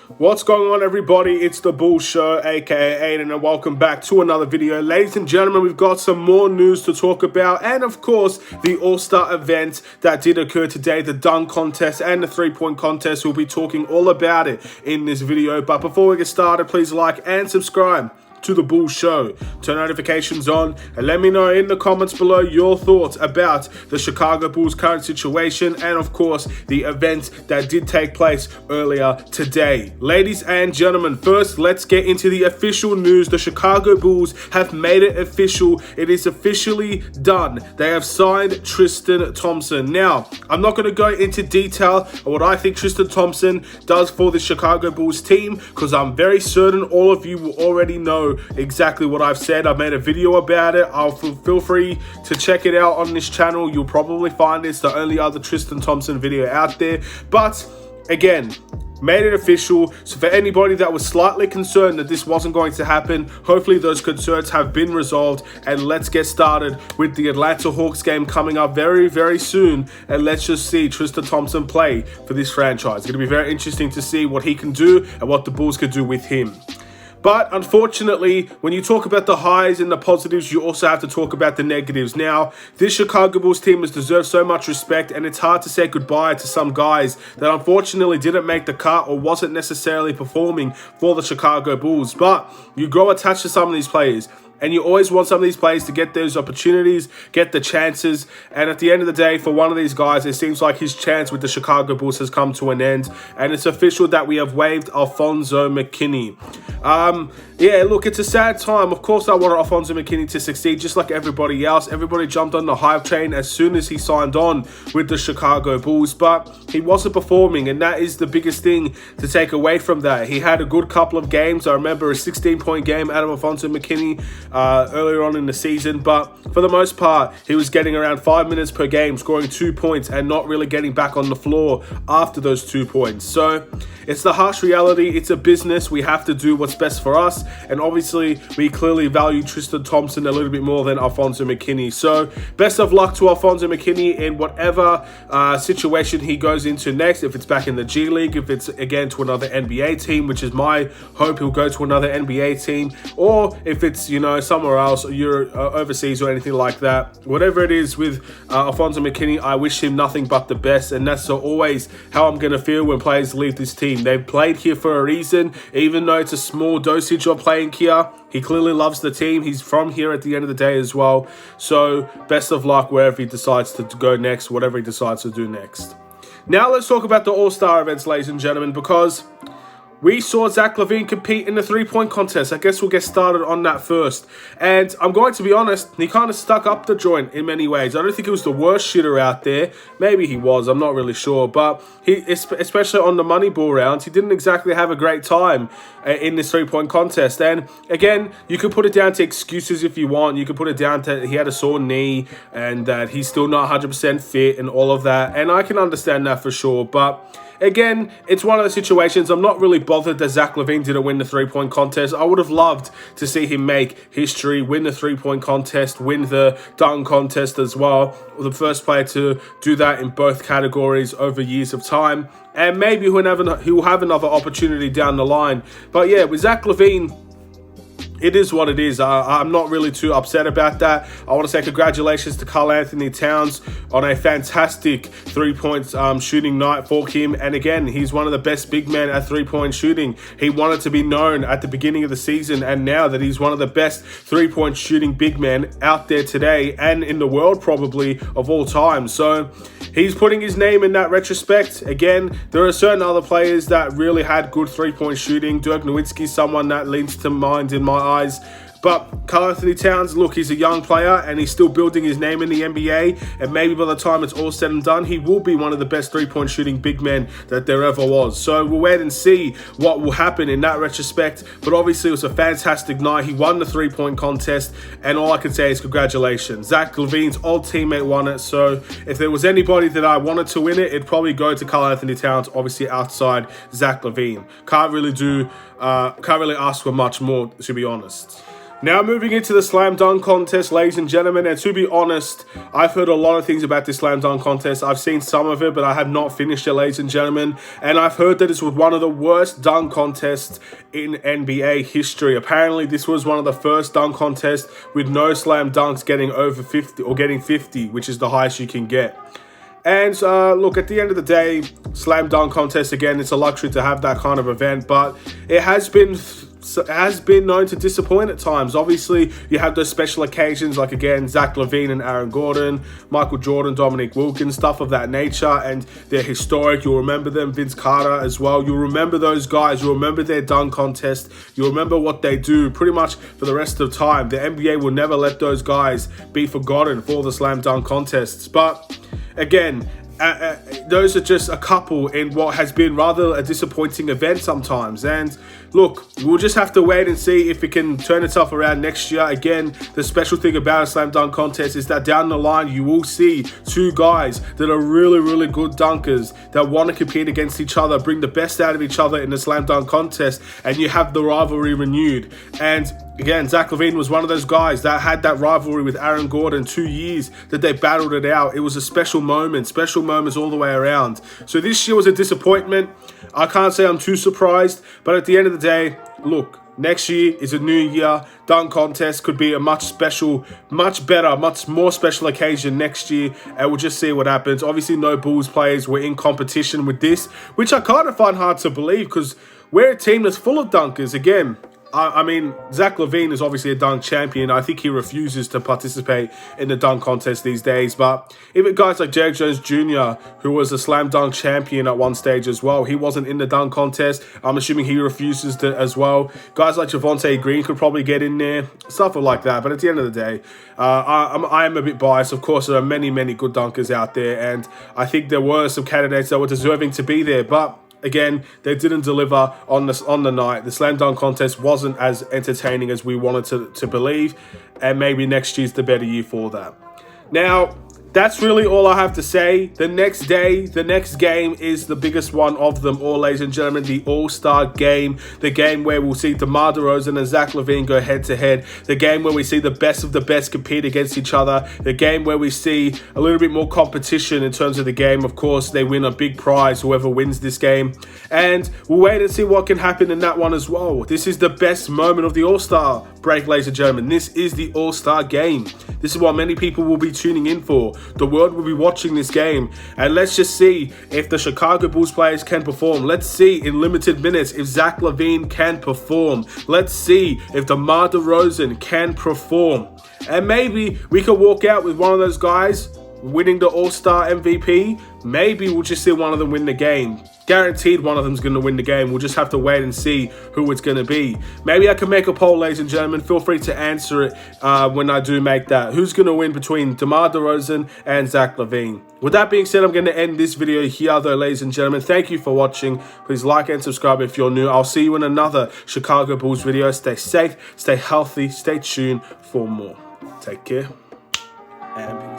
What's going on, everybody? It's the Bull Show, aka Aidan, and welcome back to another video. Ladies and gentlemen, we've got some more news to talk about, and of course, the All-Star event that did occur today, the dunk contest and the three-point contest. We'll be talking all about it in this video. But before we get started, please like and subscribe to the Bull Show. Turn notifications on and let me know in the comments below your thoughts about the Chicago Bulls' current situation and of course the event that did take place earlier today. Ladies and gentlemen, first let's get into the official news. The Chicago Bulls have made it official. It is officially done. They have signed Tristan Thompson. Now, I'm not going to go into detail on what I think Tristan Thompson does for the Chicago Bulls team, because I'm very certain all of you will already know exactly what I've said. I've made a video about it. Feel free to check it out on this channel. You'll probably find it's the only other Tristan Thompson video out there. But again, made it official. So for anybody that was slightly concerned that this wasn't going to happen, hopefully those concerns have been resolved, and let's get started with the Atlanta Hawks game coming up very, very soon. And let's just see Tristan Thompson play for this franchise. It's going to be very interesting to see what he can do and what the Bulls could do with him. But unfortunately, when you talk about the highs and the positives, you also have to talk about the negatives. Now, this Chicago Bulls team has deserved so much respect, and it's hard to say goodbye to some guys that unfortunately didn't make the cut or wasn't necessarily performing for the Chicago Bulls. But you grow attached to some of these players, and you always want some of these players to get those opportunities, get the chances. And at the end of the day, for one of these guys, it seems like his chance with the Chicago Bulls has come to an end. And it's official that we have waived Alfonzo McKinnie. Yeah, look, it's a sad time. Of course, I wanted Alfonzo McKinnie to succeed just like everybody else. Everybody jumped on the hype train as soon as he signed on with the Chicago Bulls. But he wasn't performing, and that is the biggest thing to take away from that. He had a good couple of games. I remember a 16-point game out of Alfonzo McKinnie earlier on in the season, but for the most part he was getting around 5 minutes per game, scoring 2 points and not really getting back on the floor after those 2 points. So it's the harsh reality. It's a business. We have to do what's best for us, and obviously we clearly value Tristan Thompson a little bit more than Alfonzo McKinnie. So best of luck to Alfonzo McKinnie in whatever situation he goes into next. If it's back in the G League, if it's again to another NBA team, which is my hope, he'll go to another NBA team, or if it's, you know, somewhere else, you're overseas or anything like that. Whatever it is with Alfonzo McKinnie, I wish him nothing but the best, and that's always how I'm going to feel when players leave this team. They've played here for a reason, even though it's a small dosage of playing here. He clearly loves the team. He's from here at the end of the day as well. So best of luck wherever he decides to go next, whatever he decides to do next. Now let's talk about the All-Star events, ladies and gentlemen, because we saw Zach LaVine compete in the three-point contest. I guess we'll get started on that first. And I'm going to be honest, he kind of stuck up the joint in many ways. I don't think he was the worst shooter out there. Maybe he was, I'm not really sure. But he, especially on the money ball rounds, he didn't exactly have a great time in this three-point contest. And again, you could put it down to excuses if you want. You could put it down to he had a sore knee and that he's still not 100% fit and all of that. And I can understand that for sure. But again, it's one of the situations. I'm not really bothered that Zach LaVine didn't win the three-point contest. I would have loved to see him make history, win the three-point contest, win the dunk contest as well. The first player to do that in both categories over years of time. And maybe he'll have another opportunity down the line. But yeah, with Zach LaVine, it is what it is. I'm not really too upset about that. I want to say congratulations to Karl-Anthony Towns on a fantastic three-point shooting night for him. And again, he's one of the best big men at three-point shooting. He wanted to be known at the beginning of the season, and now that he's one of the best three-point shooting big men out there today and in the world probably of all time. So he's putting his name in that retrospect. Again, there are certain other players that really had good three-point shooting. Dirk Nowitzki's someone that leads to mind in my eyes. But Karl-Anthony Towns, look, he's a young player and he's still building his name in the NBA. And maybe by the time it's all said and done, he will be one of the best three-point shooting big men that there ever was. So we'll wait and see what will happen in that retrospect. But obviously, it was a fantastic night. He won the three-point contest. And all I can say is congratulations. Zach LaVine's old teammate won it. So if there was anybody that I wanted to win it, it'd probably go to Karl-Anthony Towns, obviously outside Zach LaVine. Can't really ask for much more, to be honest. Now moving into the slam dunk contest, ladies and gentlemen, and to be honest, I've heard a lot of things about this slam dunk contest. I've seen some of it, but I have not finished it, ladies and gentlemen, and I've heard that it's one of the worst dunk contests in NBA history. Apparently, this was one of the first dunk contests with no slam dunks getting over 50 or getting 50, which is the highest you can get. And look, at the end of the day, slam dunk contest, again, it's a luxury to have that kind of event, but it has been known to disappoint at times. Obviously, you have those special occasions like, again, Zach LaVine and Aaron Gordon, Michael Jordan, Dominique Wilkins, stuff of that nature, and they're historic. You'll remember them, Vince Carter as well. You'll remember those guys. You'll remember their dunk contest. You'll remember what they do pretty much for the rest of time. The NBA will never let those guys be forgotten for the slam dunk contests. But again, those are just a couple in what has been rather a disappointing event sometimes. And look, we'll just have to wait and see if it can turn itself around next year. Again, the special thing about a slam dunk contest is that down the line, you will see two guys that are really, really good dunkers that want to compete against each other, bring the best out of each other in the slam dunk contest, and you have the rivalry renewed. And again, Zach LaVine was one of those guys that had that rivalry with Aaron Gordon 2 years that they battled it out. It was a special moments all the way around. So this year was a disappointment. I can't say I'm too surprised, but at the end of the day, look, next year is a new year. Dunk contest could be a much more special occasion next year, and we'll just see what happens. Obviously, no Bulls players were in competition with this, which I kind of find hard to believe because we're a team that's full of dunkers. Again, I mean, Zach LaVine is obviously a dunk champion. I think he refuses to participate in the dunk contest these days. But even guys like Derrick Jones Jr., who was a slam dunk champion at one stage as well, he wasn't in the dunk contest. I'm assuming he refuses to as well. Guys like Javonte Green could probably get in there, stuff like that. But at the end of the day, I am a bit biased. Of course, there are many, many good dunkers out there, and I think there were some candidates that were deserving to be there. But again, they didn't deliver on the night. The slam dunk contest wasn't as entertaining as we wanted to believe, and maybe next year's the better year for that. Now, that's really all I have to say. The next day, the next game is the biggest one of them all, ladies and gentlemen, the All-Star game. The game where we'll see DeMar DeRozan and Zach LaVine go head-to-head. The game where we see the best of the best compete against each other. The game where we see a little bit more competition in terms of the game. Of course, they win a big prize, whoever wins this game. And we'll wait and see what can happen in that one as well. This is the best moment of the All-Star break, ladies and gentlemen. This is the All-Star game. This is what many people will be tuning in for. The world will be watching this game, and let's just see if the Chicago Bulls players can perform. Let's see in limited minutes if Zach LaVine can perform. Let's see if DeMar DeRozan can perform. And maybe we could walk out with one of those guys winning the All-Star MVP. Maybe we'll just see one of them win the game. Guaranteed one of them's going to win the game. We'll just have to wait and see who it's going to be. Maybe I can make a poll, ladies and gentlemen. Feel free to answer it when I do make that. Who's going to win between DeMar DeRozan and Zach LaVine? With that being said, I'm going to end this video here, though, ladies and gentlemen. Thank you for watching. Please like and subscribe if you're new. I'll see you in another Chicago Bulls video. Stay safe, stay healthy, stay tuned for more. Take care, and peace.